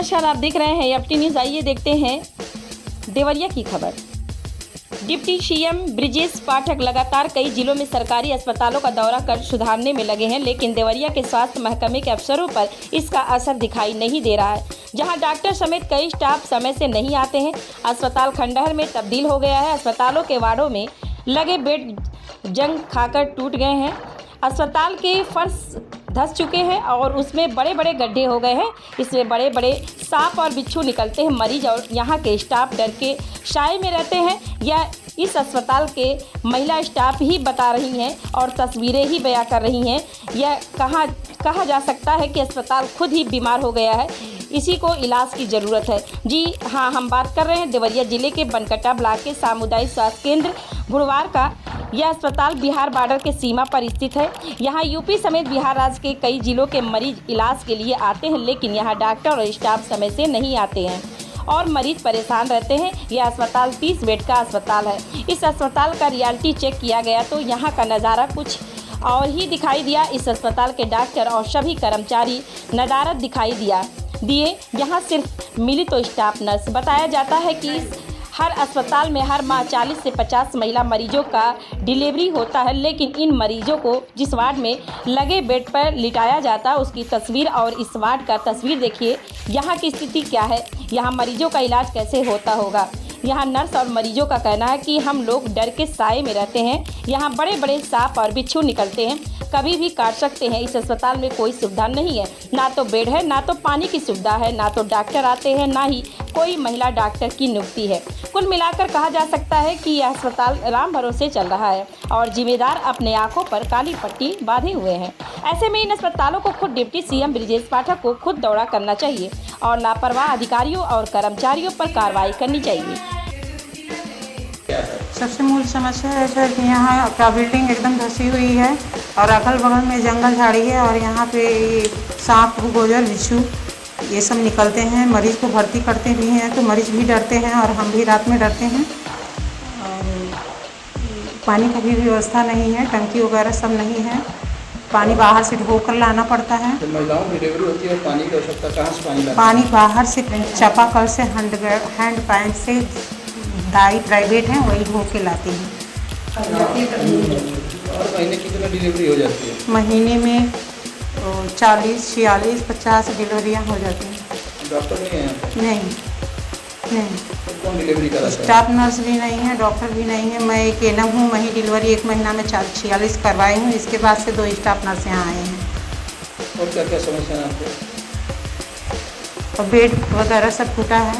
नमस्कार, आप देख रहे हैं एफटी न्यूज़। आइए देखते हैं देवरिया की खबर। डिप्टी सीएम ब्रिजेश पाठक लगातार कई जिलों में सरकारी अस्पतालों का दौरा कर सुधारने में लगे हैं, लेकिन देवरिया के स्वास्थ्य महकमे के अफसरों पर इसका असर दिखाई नहीं दे रहा है। जहां डॉक्टर समेत कई स्टाफ समय से नहीं आते हैं। अस्पताल खंडहर में तब्दील हो गया है। अस्पतालों के वार्डों में लगे बेड जंग खाकर टूट गए हैं। अस्पताल के फर्श धंस चुके हैं और उसमें बड़े बड़े गड्ढे हो गए हैं। इसमें बड़े बड़े सांप और बिच्छू निकलते हैं। मरीज और यहाँ के स्टाफ डर के साए में रहते हैं। यह इस अस्पताल के महिला स्टाफ ही बता रही हैं और तस्वीरें ही बयां कर रही हैं। यह कहा जा सकता है कि अस्पताल खुद ही बीमार हो गया है, इसी को इलाज की ज़रूरत है। जी हाँ, हम बात कर रहे हैं देवरिया जिले के बनकटा ब्लॉक के सामुदायिक स्वास्थ्य केंद्र भुड़वार का। यह अस्पताल बिहार बॉर्डर के सीमा पर स्थित है। यहाँ यूपी समेत बिहार राज्य के कई जिलों के मरीज इलाज के लिए आते हैं, लेकिन यहाँ डॉक्टर और स्टाफ समय से नहीं आते हैं और मरीज परेशान रहते हैं। यह अस्पताल 30 बेड का अस्पताल है। इस अस्पताल का रियलिटी चेक किया गया तो यहाँ का नज़ारा कुछ और ही दिखाई दिया। इस अस्पताल के डॉक्टर और सभी कर्मचारी नदारद दिखाई दिए। यहाँ सिर्फ मिली तो स्टाफ नर्स। बताया जाता है कि हर अस्पताल में हर माह 40 से 50 महिला मरीजों का डिलीवरी होता है, लेकिन इन मरीजों को जिस वार्ड में लगे बेड पर लिटाया जाता है उसकी तस्वीर और इस वार्ड का तस्वीर देखिए। यहाँ की स्थिति क्या है, यहाँ मरीजों का इलाज कैसे होता होगा। यहाँ नर्स और मरीजों का कहना है कि हम लोग डर के साए में रहते हैं। यहाँ बड़े बड़े सांप और बिच्छू निकलते हैं, कभी भी काट सकते हैं। इस अस्पताल में कोई सुविधा नहीं है, ना तो बेड है, ना तो पानी की सुविधा है, ना तो डॉक्टर आते हैं, ना ही कोई महिला डॉक्टर की नियुक्ति है। कुल मिलाकर कहा जा सकता है कि यह अस्पताल राम भरोसे चल रहा है और जिम्मेदार अपने आंखों पर काली पट्टी बांधे हुए हैं। ऐसे में इन अस्पतालों को खुद डिप्टी सीएम ब्रिजेश पाठक को खुद दौरा करना चाहिए और लापरवाह अधिकारियों और कर्मचारियों पर कार्रवाई करनी चाहिए। सबसे मूल समस्या है सर कि यहाँ का बिल्डिंग एकदम धसी हुई है और अगल बगल में जंगल झाड़ी है और यहाँ पे सांप गोजर बिच्छू ये सब निकलते हैं। मरीज़ को भर्ती करते भी हैं तो मरीज़ भी डरते हैं और हम भी रात में डरते हैं। और पानी की भी व्यवस्था नहीं है, टंकी वगैरह सब नहीं है। पानी बाहर से ढोकर लाना पड़ता है। तो महिलाओं की डिलीवरी होती है, पानी की आवश्यकता कहाँ से पानी लाते हैं? पानी बाहर से चापाकल से हैंड पाइप से प्राइवेट हैं वही ढो के लाते हैं। और महीने कितना डिलीवरी हो जाती है? महीने में 40, 46, 50 डिलीवरियाँ हो जाती हैं। डॉक्टर नहीं है? नहीं। तो कौन डिलीवरी कराता है? स्टाफ नर्स भी नहीं है, डॉक्टर भी नहीं है। मैं एक एनम हूँ, मैं ही डिलीवरी 1 महीना में 46 करवाई हूँ। इसके बाद से 2 स्टाफ नर्स यहाँ आए हैं। और क्या क्या समस्या है आपको? और बेड वगैरह सब टूटा है।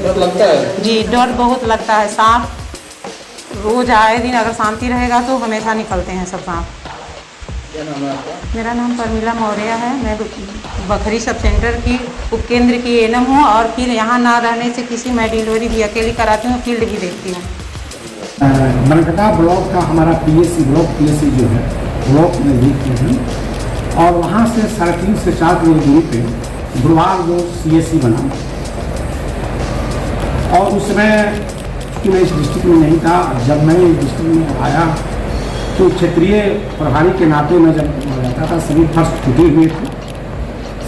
डर लगता है? जी, डर बहुत लगता है। सांप रोज़ आए दिन अगर शांति रहेगा तो हमेशा निकलते हैं सब सांप। क्या नाम है आपका? मेरा नाम परमिला मौर्य है। मैं बखरी सब सेंटर की उपकेंद्र की एनम हूँ और फिर यहाँ ना रहने से किसी मैं डिलीवरी भी अकेली कराती हूँ, फील्ड भी देखती हूँ। बनकटा ब्लॉक का हमारा पीएससी जो है ब्लॉक नज़दीक में है और वहाँ से 3.5 से 4 किलो दूरी पे भुड़वार जो सीएससी बना और उस समय कि मैं इस डिस्ट्रिक्ट में नहीं था। जब मैं इस डिस्ट्रिक्ट में आया तो क्षेत्रीय प्रभारी के नाते मैं जब रहता था सभी फर्स्ट टूटे हुए थे,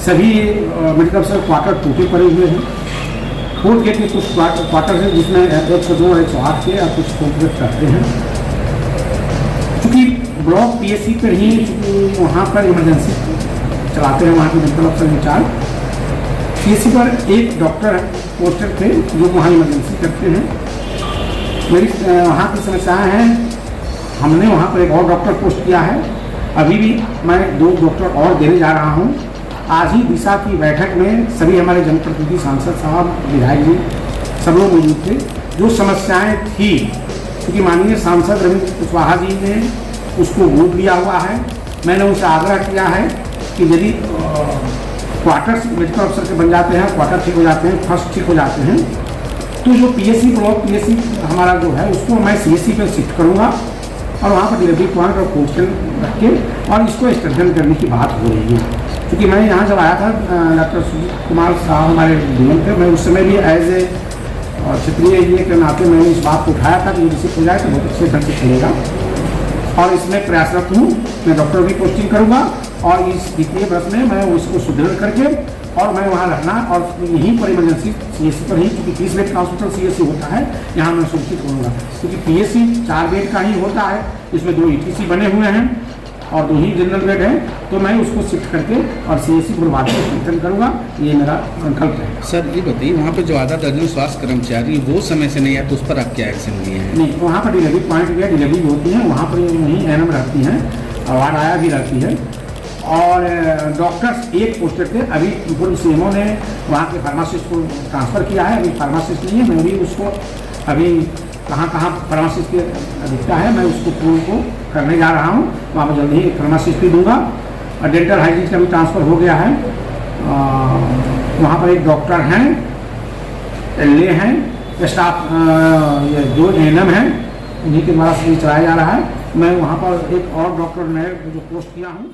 सभी मेडिकल ऑफिसर क्वार्टर टूटे पड़े हुए हैं। 4 गेट के कुछ क्वार्टर हैं जिसमें 102 और 108 के और कुछ 4 गेट करते हैं। चूँकि ब्लॉक पीएससी पर ही वहाँ पर इमरजेंसी चलाते हैं, वहाँ के मेडिकल ऑफिसर इंचार्ज पीएससी पर एक डॉक्टर पोस्टर थे जो वहाँ इमरजेंसी करते हैं। मेरी वहाँ की समस्याएँ हैं, हमने वहाँ पर एक और डॉक्टर पोस्ट किया है। अभी भी मैं 2 डॉक्टर और देने जा रहा हूँ। आज ही दिशा की बैठक में सभी हमारे जनप्रतिनिधि, सांसद साहब, विधायक जी सब लोग मौजूद थे। जो समस्याएँ थी, क्योंकि माननीय सांसद रविंद्र कुशवाहा जी ने उसको वोट दिया हुआ है, मैंने उनसे आग्रह किया है कि यदि क्वार्टर्स मेडिकल ऑफिसर के बन जाते हैं, क्वार्टर ठीक हो जाते हैं, फर्स्ट ठीक हो जाते हैं, तो जो पीएससी ब्लॉक पीएससी हमारा जो है उसको मैं सीएससी पे शिफ्ट करूँगा और वहाँ पर डिलीवरी पॉइंट और पोस्टल रख के और इसको स्ट्रेंथन करने की बात हो रही है। क्योंकि मैं यहाँ जब आया था डॉक्टर सुजीत कुमार साहब हमारे डीएम थे, मैं उस समय भी एज ए क्षेत्रीय इंजीनियर के नाते मैंने इस बात को उठाया था कि रिसीव हो जाए तो बहुत अच्छे ढंग से चलेगा और इसमें प्रयासरत हूँ। मैं डॉक्टर भी पोस्टिंग करूँगा और इस द्वितीय वर्ष में मैं उसको सुदृढ़ करके और मैं वहाँ रहना और यहीं पर इमरजेंसी CSC पर ही, क्योंकि 30 बेड का हॉस्पिटल CSC होता है, यहाँ मैं सुरक्षित करूँगा। क्योंकि PSC 4 बेड का ही होता है, इसमें 2 ETC बने हुए हैं और 2 ही जनरल बेड है, तो मैं उसको शिफ्ट करके और CSC गुरुवार को स्ट्रेंथन करूँगा, ये मेरा संकल्प है। सर ये बताइए, वहाँ पे जो आधा दर्जन स्वास्थ्य कर्मचारी वो समय से नहीं आए तो उस पर आप क्या एक्शन लिए हैं? नहीं, वहाँ पर डिलीवरी पॉइंट भी है, डिलीवरी होती है, वहाँ पर वहीं एनएम रहती हैं, आवाज आया भी रहती है और डॉक्टर्स एक पोस्टेड थे। अभी पूर्व CMO ने वहाँ के फार्मासिस्ट को ट्रांसफ़र किया है, अभी फार्मासिस्ट नहीं है, मैं भी उसको अभी कहाँ फार्मासिस्ट की अधिकता है, मैं उसको पूर्ण को करने जा रहा हूँ। वहाँ पर जल्दी ही एक फार्मासिस्ट भी दूंगा और डेंटल हाइजीन का भी ट्रांसफ़र हो गया है। वहाँ पर एक डॉक्टर हैं, LA हैं, स्टाफ ये 2 ANM हैं, उन्हीं के द्वारा से चलाया जा रहा है। मैं वहाँ पर एक और डॉक्टर मैं जो पोस्ट किया हूँ।